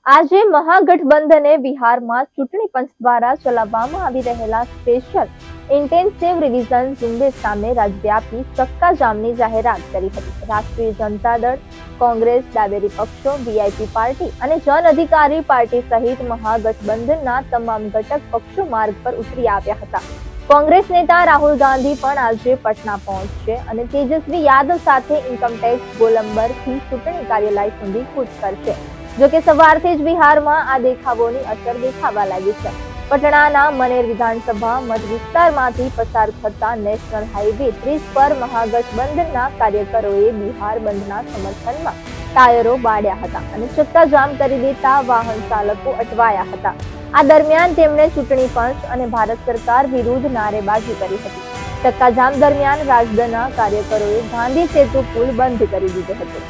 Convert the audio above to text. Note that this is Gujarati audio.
આજે મહાગઠબંધને બિહારમાં ચૂંટણી પંચ દ્વારા ચલાવવામાં આવી રહેલા સ્પેશિયલ ઇન્ટેન્સિવ રિવિઝન ઝુંબેશ સામે રાજ્યવ્યાપી ચક્કાજામની જાહેરાત કરી હતી। રાષ્ટ્રીય જનતા દળ, કોંગ્રેસ, ડાબેરી પક્ષો, વીઆઈપી પાર્ટી અને જન અધિકારી પાર્ટી સહિત મહાગઠબંધનના તમામ ઘટક પક્ષો માર્ગ પર ઉતરી આવ્યા હતા। કોંગ્રેસ નેતા રાહુલ ગાંધી પણ આજે પટના પહોંચશે અને તેજસ્વી યાદવ સાથે ઇન્કમટેક્સ ગોલંબરથી ચૂંટણી કાર્યાલય સુધી કૂચ કરશે। જોકે સવારથી જ બિહારમાં આ દેખાવોની અસર દેખાવા લાગી છે। પટણાના મનેર વિધાનસભા મત વિસ્તારમાંથી પસાર થતા નેશનલ હાઈવે 30 પર મહાગઠબંધનના કાર્યકરોએ બિહાર બંધના સમર્થનમાં ટાયરો બાળ્યા હતા અને ચક્કાજામ કરી દેતા વાહન ચાલકો અટવાયા હતા। આ દરમિયાન તેમણે ચૂંટણી પંચ અને ભારત સરકાર વિરુદ્ધ નારેબાજી કરી હતી। ચક્કાજામ દરમિયાન રાજદના કાર્યકરોએ ગાંધી સેતુ પુલ બંધ કરી દીધો હતો।